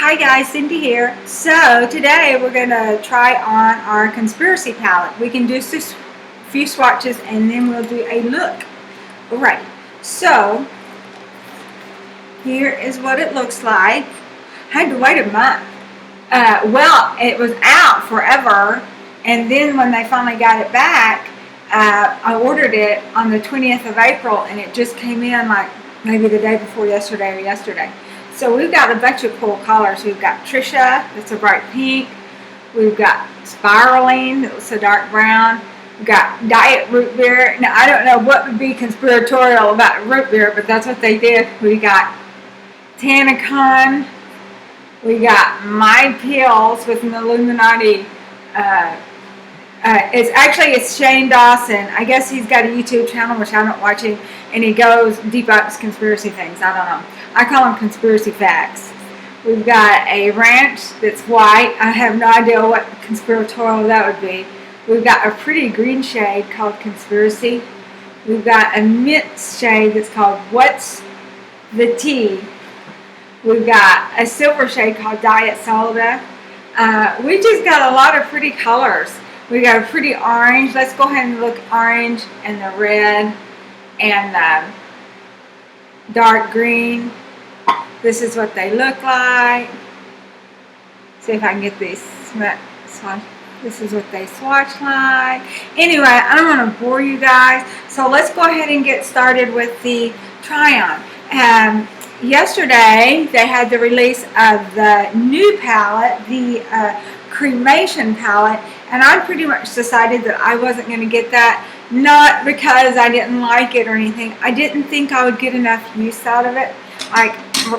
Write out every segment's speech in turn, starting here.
Hi guys, Cindy here. So today we're going to try on our Conspiracy palette. We can do just a few swatches and then we'll do a look. Alright, so here is what it looks like. I had to wait a month. Well, it was out forever, and then when they finally got it back, I ordered it on the 20th of April and it just came in like maybe the day before yesterday or yesterday. So we've got a bunch of cool colors. We've got Trisha, that's a bright pink. We've got Spiraling, that's a dark brown. We've got Diet Root Beer. Now, I don't know what would be conspiratorial about root beer, but that's what they did. We got Tanacon. We got My Pills with an Illuminati. It's Shane Dawson. I guess he's got a YouTube channel, which I'm not watching, and he goes deep out to conspiracy things. I don't know. I call them conspiracy facts. We've got a ranch that's white. I have no idea what conspiratorial that would be. We've got a pretty green shade called Conspiracy. We've got a mint shade that's called What's the Tea. We've got a silver shade called Diet Soda. We just got a lot of pretty colors. We got a pretty orange. Let's go ahead and look orange and the red and the dark green. This is what they look like. See if I can get these swatch. This is what they swatch like. Anyway, I don't want to bore you guys, so let's go ahead and get started with the try-on. Yesterday, they had the release of the new palette, the cremation palette, and I pretty much decided that I wasn't going to get that, not because I didn't like it or anything. I didn't think I would get enough use out of it. Like,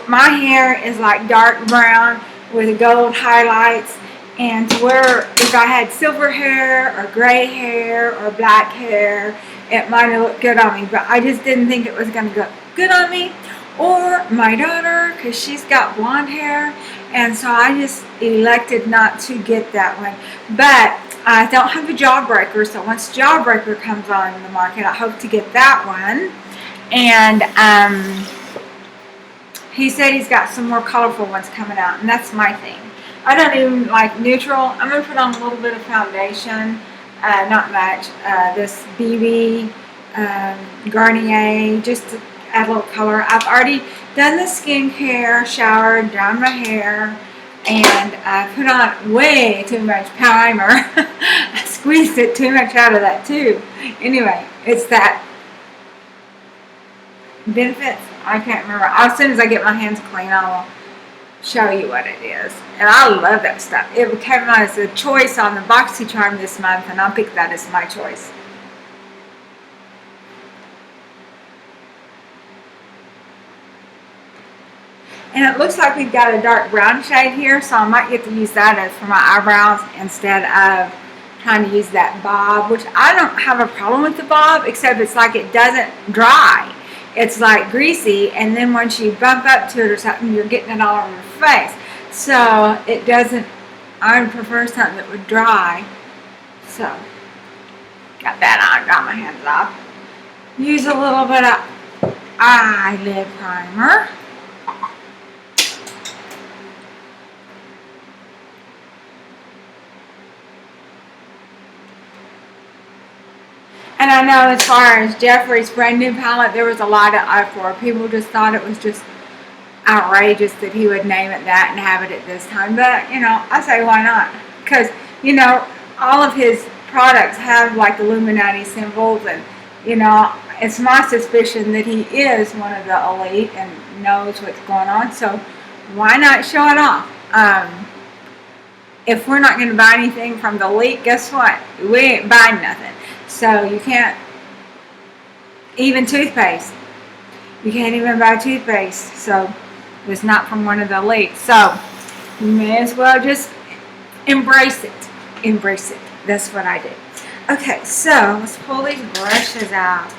my hair is like dark brown with gold highlights, and to where if I had silver hair or gray hair or black hair, it might have looked good on me, but I just didn't think it was going to look good on me or my daughter, because she's got blonde hair, and so I just elected not to get that one. But I don't have a Jawbreaker, so once Jawbreaker comes on the market, I hope to get that one. And he said he's got some more colorful ones coming out, and that's my thing. I don't even like neutral. I'm going to put on a little bit of foundation, not much. This BB Garnier, just to add a little color. I've already done the skincare, showered, done my hair, and I put on way too much primer. I squeezed it too much out of that too. Anyway, it's that Benefits. I can't remember. As soon as I get my hands clean, I'll show you what it is. And I love that stuff. It came out as a choice on the BoxyCharm this month, and I'll pick that as my choice. And it looks like we've got a dark brown shade here, so I might get to use that as for my eyebrows instead of trying to use that bob, which I don't have a problem with the bob, except it's like it doesn't dry. It's like greasy, and then once you bump up to it or something, you're getting it all over your face. So it doesn't, I would prefer something that would dry. So, got that on, got my hands off. Use a little bit of eyelid primer. And I know as far as Jeffree's brand new palette, there was a lot of uproar. People just thought it was just outrageous that he would name it that and have it at this time. But, you know, I say why not? Because, you know, all of his products have like Illuminati symbols, and, you know, it's my suspicion that he is one of the elite and knows what's going on. So why not show it off? If we're not going to buy anything from the elite, guess what? We ain't buying nothing. So you can't, even toothpaste, you can't even buy toothpaste, so it's not from one of the elites. So you may as well just embrace it. Embrace it. That's what I did. Okay, so let's pull these brushes out.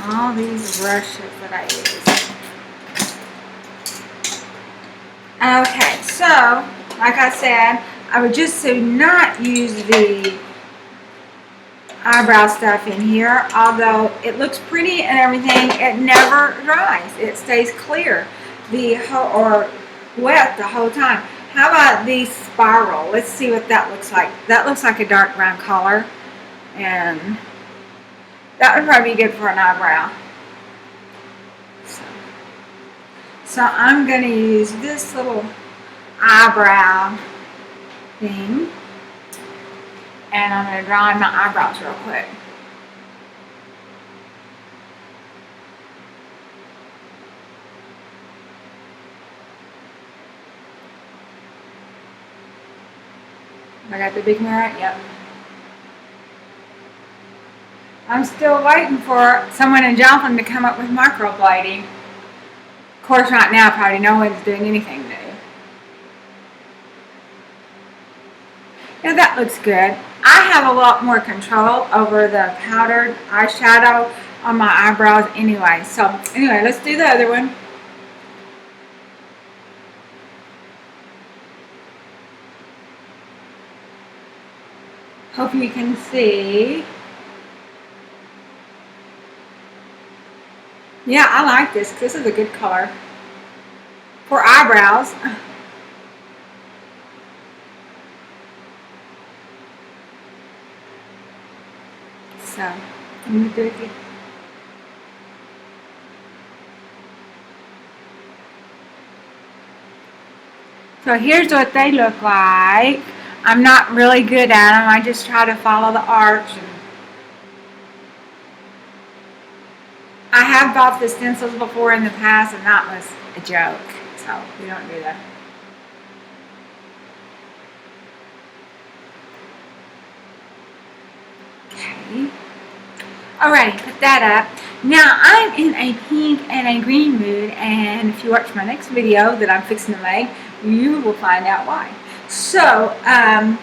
All these brushes that I use. Okay, so like I said, I would just so not use the eyebrow stuff in here, although it looks pretty and everything. It never dries. It stays clear. the whole, or wet the whole time. How about the spiral? Let's see what that looks like. That looks like a dark brown color, and that would probably be good for an eyebrow. So I'm going to use this little eyebrow thing, and I'm going to draw in my eyebrows real quick. I got the big mirror? Yep. I'm still waiting for someone in Joplin to come up with microblading. Of course, right now, probably no one's doing anything new. Yeah, that looks good. I have a lot more control over the powdered eyeshadow on my eyebrows anyway. So, anyway, let's do the other one. Hope you can see. Yeah, I like this. This is a good color for eyebrows. So, I'm going to do it again. So here's what they look like. I'm not really good at them. I just try to follow the arch. I have bought the stencils before in the past, and that was a joke. So we don't do that. Okay. Alrighty, put that up. Now I'm in a pink and a green mood, and if you watch my next video that I'm fixing to make, you will find out why. So I'm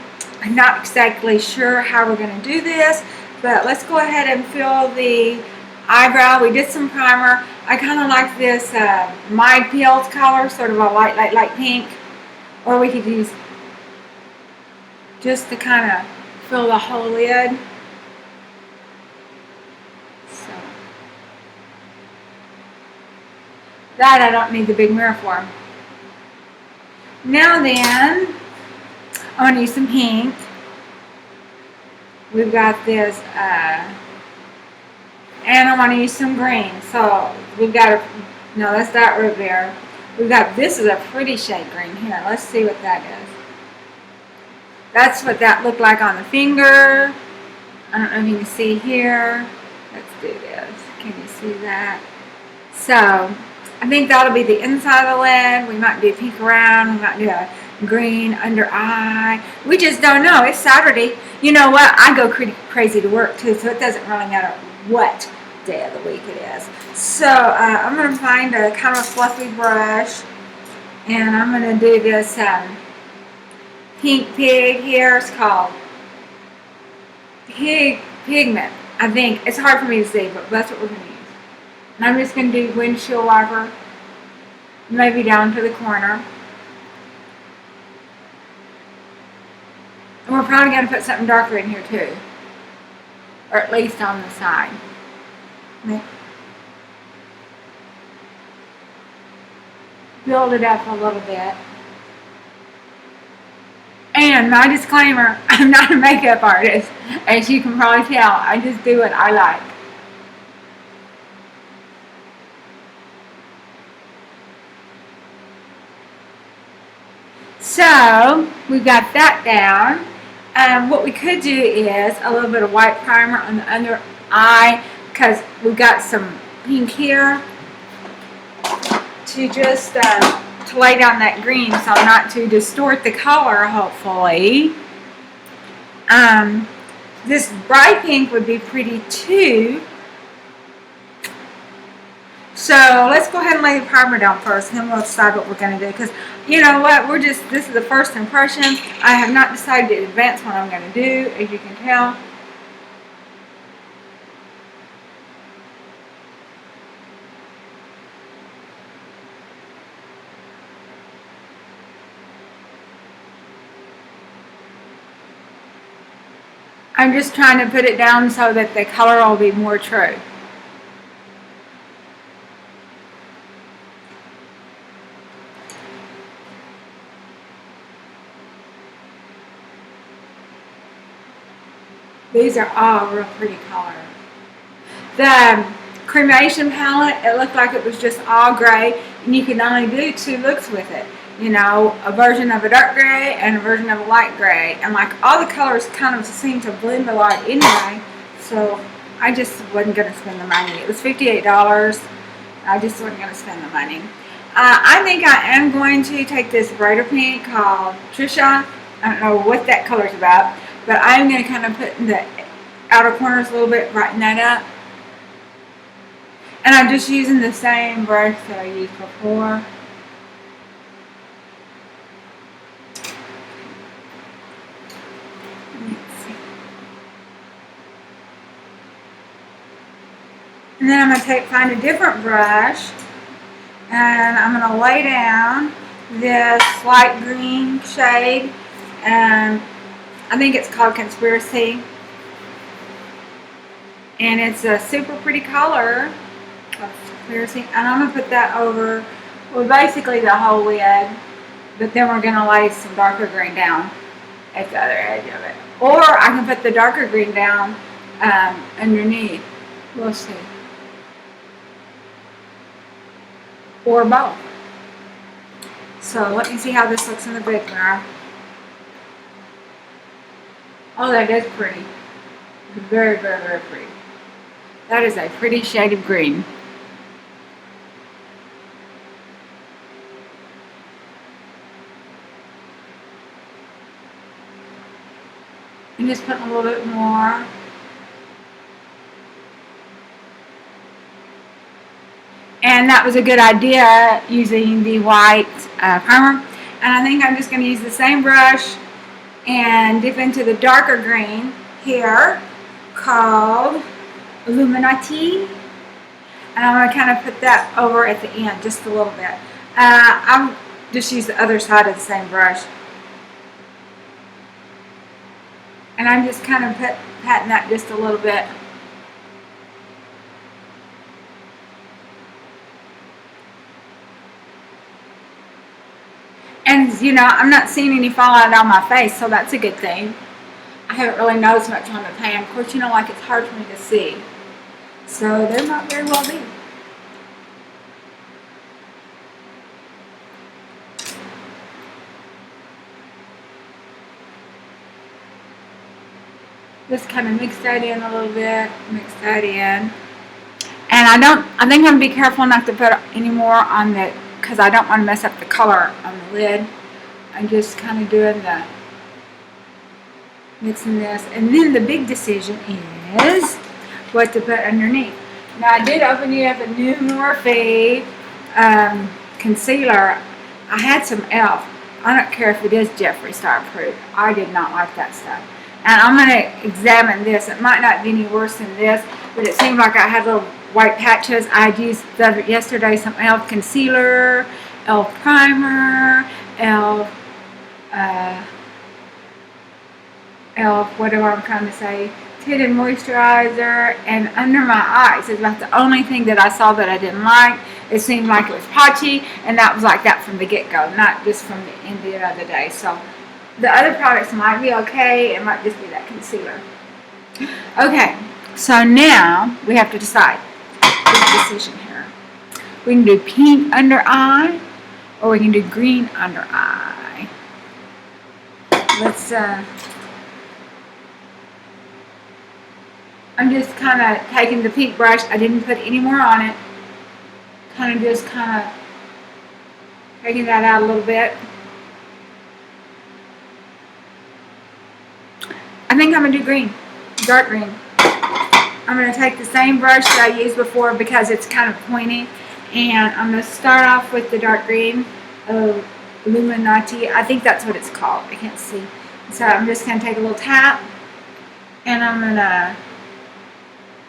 not exactly sure how we're going to do this, but let's go ahead and fill the eyebrow. We did some primer. I kind of like this My Pills color, sort of a light pink, or we could use just to kind of fill the whole lid. So that I don't need the big mirror for. Now then, I want to use some pink. We've got this, and I want to use some green. So we've got no, that's that right there. We've got, this is a pretty shade green here. Let's see what that is. That's what that looked like on the finger. I don't know if you can see here. Let's do this. Can you see that? So I think that'll be the inside of the lid. We might do pink around. We might do a green under eye. We just don't know. It's Saturday. You know what? I go crazy to work too, so it doesn't really matter what day of the week it is. So I'm going to find a kind of fluffy brush, and I'm going to do this pink pig here. It's called Pigment. I think it's hard for me to see, but that's what we're going to use. And I'm just going to do windshield wiper, maybe down to the corner. And we're probably going to put something darker in here too, or at least on the side. Build it up a little bit. And my disclaimer, I'm not a makeup artist. As you can probably tell, I just do what I like. So, we've got that down. What we could do is a little bit of white primer on the under eye, because we've got some pink here, to just to lay down that green, so not to distort the color, hopefully. This bright pink would be pretty too. So let's go ahead and lay the primer down first, and then we'll decide what we're going to do. Because you know what, this is the first impression. I have not decided in advance what I'm going to do, as you can tell. I'm just trying to put it down so that the color will be more true. These are all real pretty color. The cremation palette, it looked like it was just all gray, and you could only do 2 looks with it. You know, a version of a dark gray and a version of a light gray. And like all the colors kind of seem to blend a lot anyway. So I just wasn't going to spend the money. It was $58. I just wasn't going to spend the money. I think I am going to take this brighter pink called Trisha. I don't know what that color is about, but I'm going to kind of put in the outer corners a little bit, brighten that up. And I'm just using the same brush that I used before. And then I'm going to find a different brush, and I'm going to lay down this light green shade, and I think it's called Conspiracy, and it's a super pretty color, Conspiracy, and I'm going to put that over, well, basically the whole lid, but then we're going to lay some darker green down at the other edge of it, or I can put the darker green down underneath. We'll see. Or both. So let me see how this looks in the big mirror. Oh, that is pretty. Very, very, very pretty. That is a pretty shade of green. And just putting a little bit more. And that was a good idea, using the white primer. And I think I'm just going to use the same brush and dip into the darker green here called Illuminati. And I'm going to kind of put that over at the end just a little bit. I'll just use the other side of the same brush. And I'm just kind of patting that just a little bit. And, you know, I'm not seeing any fallout on my face, so that's a good thing. I haven't really noticed much on the pan. Of course, you know, like it's hard for me to see. So there might very well be. Just kind of mix that in a little bit. Mix that in. And I think I'm going to be careful not to put any more on the, because I don't want to mess up the color on the lid. I'm just kind of doing the mixing this, and then the big decision is what to put underneath. Now I did open it up a new Morphe concealer. I had some e.l.f. I don't care if it is Jeffree Star approved. I did not like that stuff. And I'm going to examine this. It might not be any worse than this, but it seemed like I had little white patches. I used yesterday some e.l.f. concealer, e.l.f. primer, e.l.f. whatever I'm trying to say, tinted moisturizer, and under my eyes is about the only thing that I saw that I didn't like. It seemed like it was patchy, and that was like that from the get-go, not just from the end of the other day. So the other products might be okay. It might just be that concealer. Okay, so now we have to decide. Big decision here. We can do pink under eye, or we can do green under eye. Let's I'm just kind of taking the pink brush. I didn't put any more on it. Kind of taking that out a little bit. I think I'm going to do green, dark green. I'm going to take the same brush that I used before because it's kind of pointy. And I'm going to start off with the dark green of Illuminati. I think that's what it's called. I can't see. So I'm just going to take a little tap. And I'm going to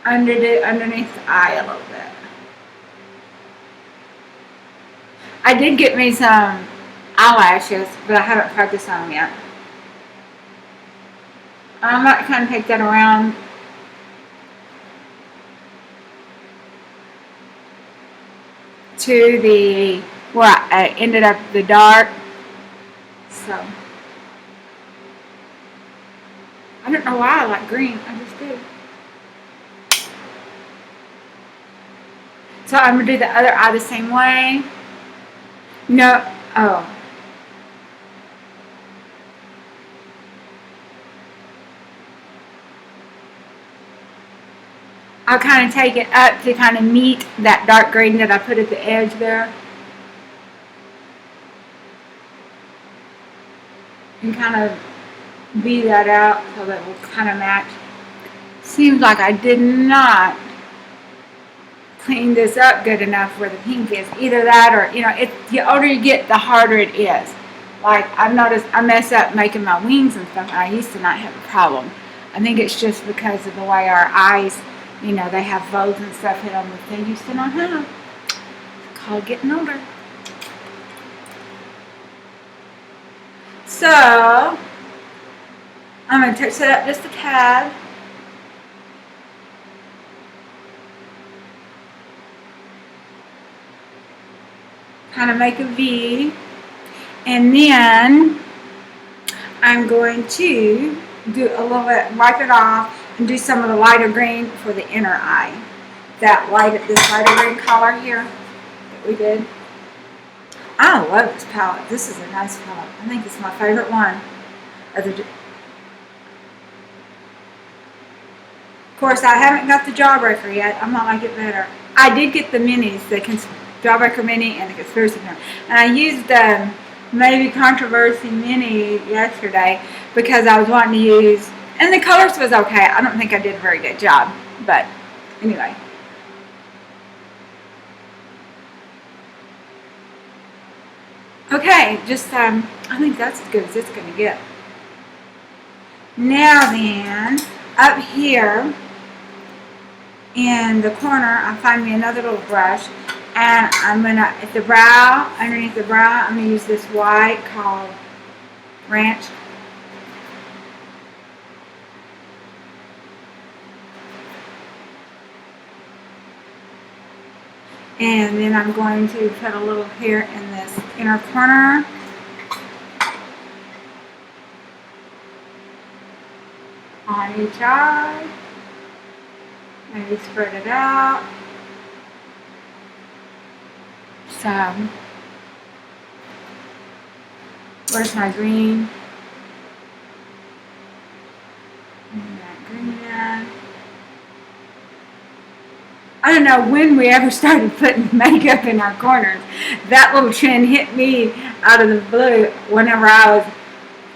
underneath the eye a little bit. I did get me some eyelashes, but I haven't practiced on them yet. I'm going to kind of take that around to the where I ended up the dark. So I don't know why I like green. I just do. So I'm going to do the other eye the same way. No. Oh. I'll kind of take it up to kind of meet that dark green that I put at the edge there. And kind of beat that out so that it will kind of match. Seems like I did not clean this up good enough where the pink is. Either that or, you know, the older you get, the harder it is. Like, I've noticed I mess up making my wings and stuff, and I used to not have a problem. I think it's just because of the way our eyes, you know, they have folds and stuff in them that they used to not have. It's called getting older. So, I'm going to touch it up just a tad. Kind of make a V. And then, I'm going to do a little bit, wipe it off, and do some of the lighter green for the inner eye. This lighter green color here that we did. I love this palette. This is a nice palette. I think it's my favorite one. Of course, I haven't got the Jawbreaker yet. I might like it better. I did get the minis, the Jawbreaker Mini and the Conspiracy Mini. And I used the Maybe Controversy Mini yesterday because I was wanting to use, and the colors was okay. I don't think I did a very good job. But anyway. Okay, just, I think that's as good as it's going to get. Now then, up here in the corner, I find me another little brush, and I'm going to, at the brow, underneath the brow, I'm going to use this white called Ranch. And then I'm going to put a little here in this inner corner. On each eye. Maybe spread it out. So, where's my green? And that green. I don't know when we ever started putting makeup in our corners. That little trend hit me out of the blue whenever I was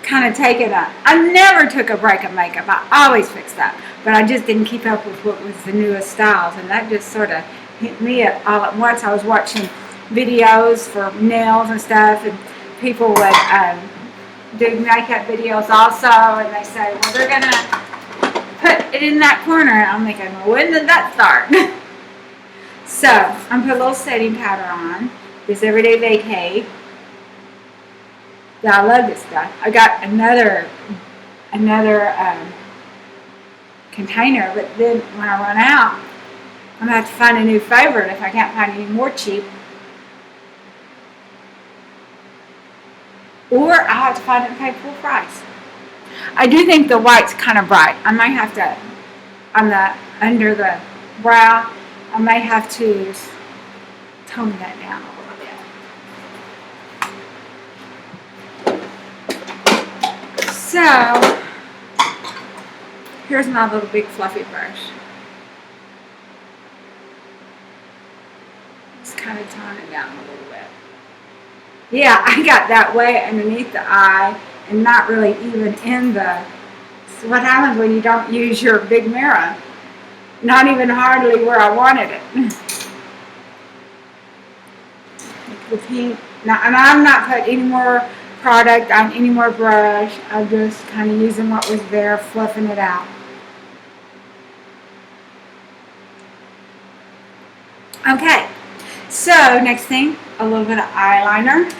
kind of taking I never took a break of makeup. I always fixed up. But I just didn't keep up with what was the newest styles. And that just sort of hit me all at once. I was watching videos for nails and stuff. And people would do makeup videos also. And they say, well, they're going to put it in that corner. And I'm thinking, well, when did that start? So, I'm going to put a little setting powder on. This Everyday Vacay. Yeah, I love this stuff. I got another container, but then when I run out, I'm going to have to find a new favorite if I can't find any more cheap. Or I'll have to find it and pay full price. I do think the white's kind of bright. I might have to, under the brow, I may have to tone that down a little bit. So, here's my little big fluffy brush. Just kind of tone it down a little bit. Yeah, I got that way underneath the eye and not really even in the, so what happens when you don't use your big mirror? Not even hardly where I wanted it. The pink, now, and I'm not putting any more product on any more brush. I'm just kind of using what was there, fluffing it out. Okay, so next thing, a little bit of eyeliner.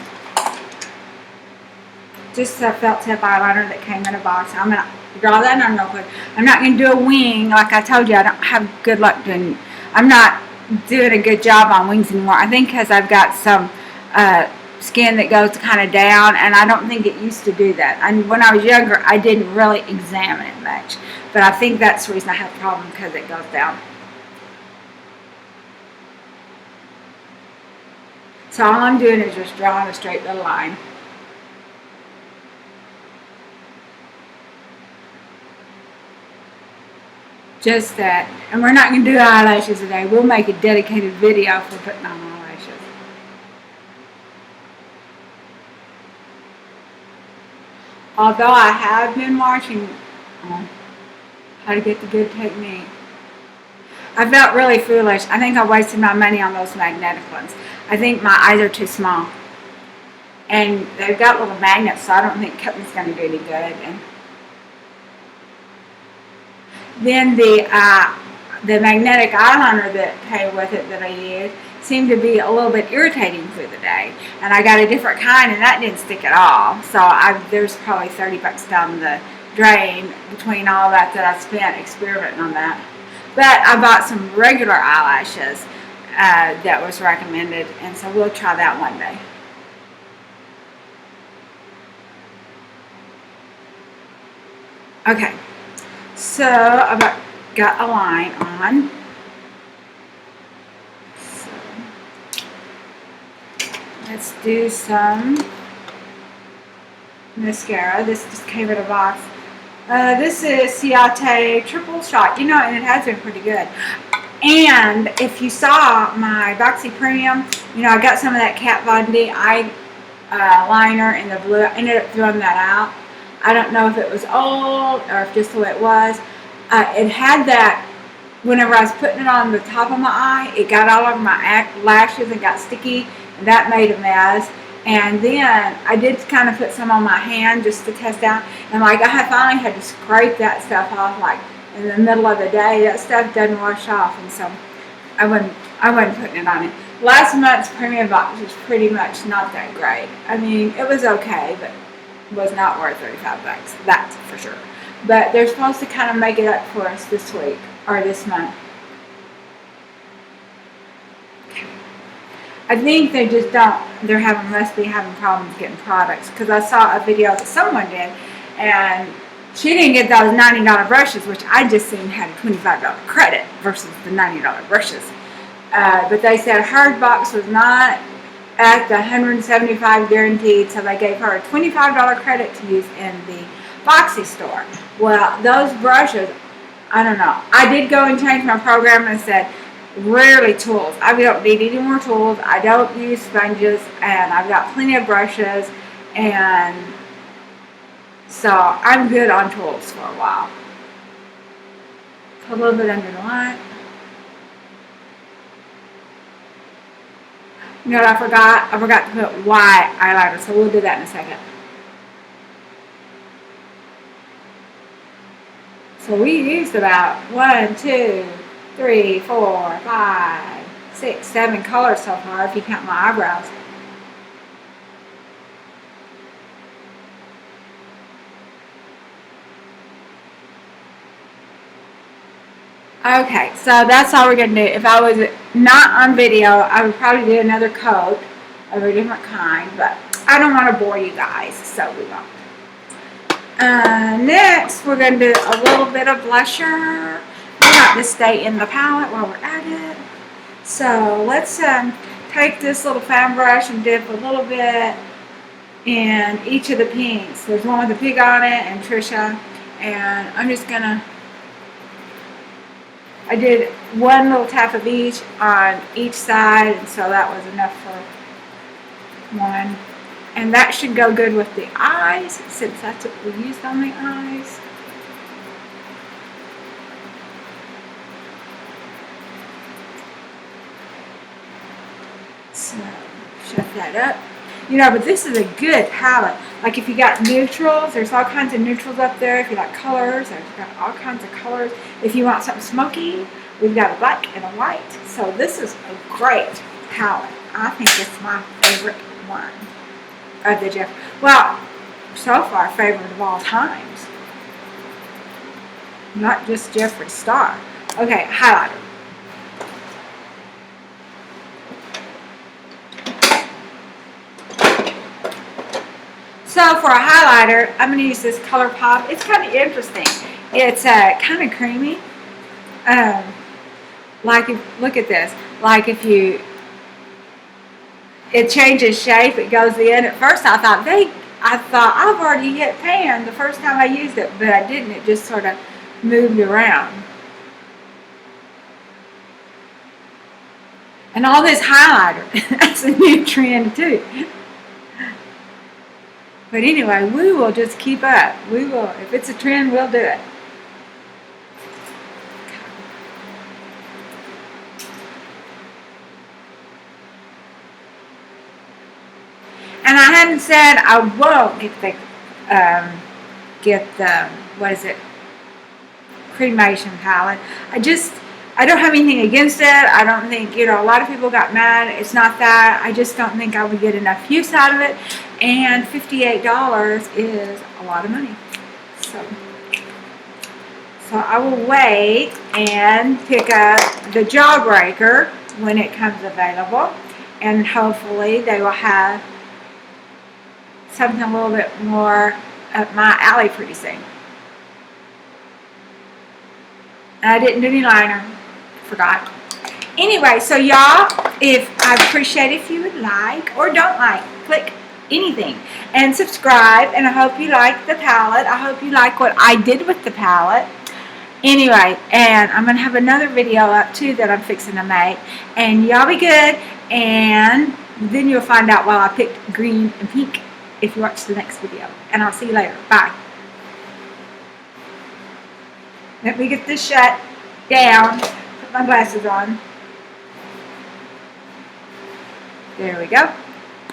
Just a felt tip eyeliner that came in a box. I'm going to draw that on real quick. I'm not going to do a wing. Like I told you, I don't have good luck doing, I'm not doing a good job on wings anymore. I think because I've got some skin that goes kind of down, and I don't think it used to do that. And when I was younger, I didn't really examine it much, but I think that's the reason I have a problem, because it goes down. So all I'm doing is just drawing a straight little line. Just that. And we're not going to do eyelashes today. We'll make a dedicated video for putting on eyelashes. Although I have been watching how to get the good technique. I felt really foolish. I think I wasted my money on those magnetic ones. I think my eyes are too small. And they've got little magnets, so I don't think cutting's going to do any good. And then the magnetic eyeliner that came with it that I used seemed to be a little bit irritating through the day. And I got a different kind, and that didn't stick at all. So there's probably 30 bucks down the drain between all that I spent experimenting on that. But I bought some regular eyelashes that was recommended, and so we'll try that one day. Okay, so I've got a line on. So let's do some mascara. This just came in a box. This is Ciate Triple Shot, you know, and it has been pretty good. And if you saw my Boxy Premium, you know, I got some of that Kat Von D eyeliner in the blue. I ended up throwing that out. I don't know if it was old or if just the way it was. It had that, whenever I was putting it on the top of my eye, it got all over my lashes and got sticky, and that made a mess. And then I did kind of put some on my hand just to test out, and like I finally had to scrape that stuff off, like in the middle of the day. That stuff doesn't wash off, and so I wasn't putting it on it. Last month's premium box was pretty much not that great. I mean, it was okay, but was not worth 35 bucks, that's for sure. But they're supposed to kind of make it up for us this week, or this month. Okay. I think they just don't, must be having problems getting products, because I saw a video that someone did, and she didn't get those $90 brushes, which I just seen had a $25 credit versus the $90 brushes. But they said her box was not at the $175 guaranteed, so they gave her a $25 credit to use in the Boxy store. Well, those brushes, I don't know. I did go and change my program and said, rarely tools. I don't need any more tools. I don't use sponges, and I've got plenty of brushes, and so I'm good on tools for a while. Put a little bit under the line. You know what I forgot? I forgot to put white eyeliner, so we'll do that in a second. So we used about 1, 2, 3, 4, 5, 6, 7 colors so far, if you count my eyebrows. Okay, so that's all we're going to do. If I was not on video, I would probably do another coat of a different kind, but I don't want to bore you guys, so we won't. Next, we're going to do a little bit of blusher. We want to stay in the palette while we're at it. So let's take this little fan brush and dip a little bit in each of the pinks. There's one with a pig on it and Trisha, and I'm just going to, I did one little tap of each on each side, and so that was enough for one. And that should go good with the eyes, since that's what we used on the eyes. So, shut that up. You know, but this is a good palette. Like if you got neutrals, there's all kinds of neutrals up there. If you like colors, there's got all kinds of colors. If you want something smoky, we've got a black and a white. So this is a great palette. I think it's my favorite one of the Jeffree. Well, so far, favorite of all times. Not just Jeffree Star. Okay, highlighter. So for a highlighter, I'm going to use this Color Pop. It's kind of interesting. It's kind of creamy. Like if, look at this. Like if you, it changes shape. It goes in. At first, I thought I've already hit pan the first time I used it, but I didn't. It just sort of moved around. And all this highlighter, that's a new trend too. But anyway, we will just keep up. We will, if it's a trend, we'll do it. And I hadn't said I won't get the what is it, cremation palette. I don't have anything against it. I don't think, a lot of people got mad. It's not that. I just don't think I would get enough use out of it. And $58 is a lot of money. So I will wait and pick up the Jawbreaker when it comes available. And hopefully they will have something a little bit more up my alley pretty soon. And I didn't do any liner. Forgot. Anyway, so y'all, I'd appreciate if you would like or don't like, click anything and subscribe. And I hope you like the palette. I hope you like what I did with the palette. Anyway, and I'm going to have another video up too that I'm fixing to make. And y'all be good. And then you'll find out why I picked green and pink if you watch the next video. And I'll see you later. Bye. Let me get this shut down. Put my glasses on. There we go.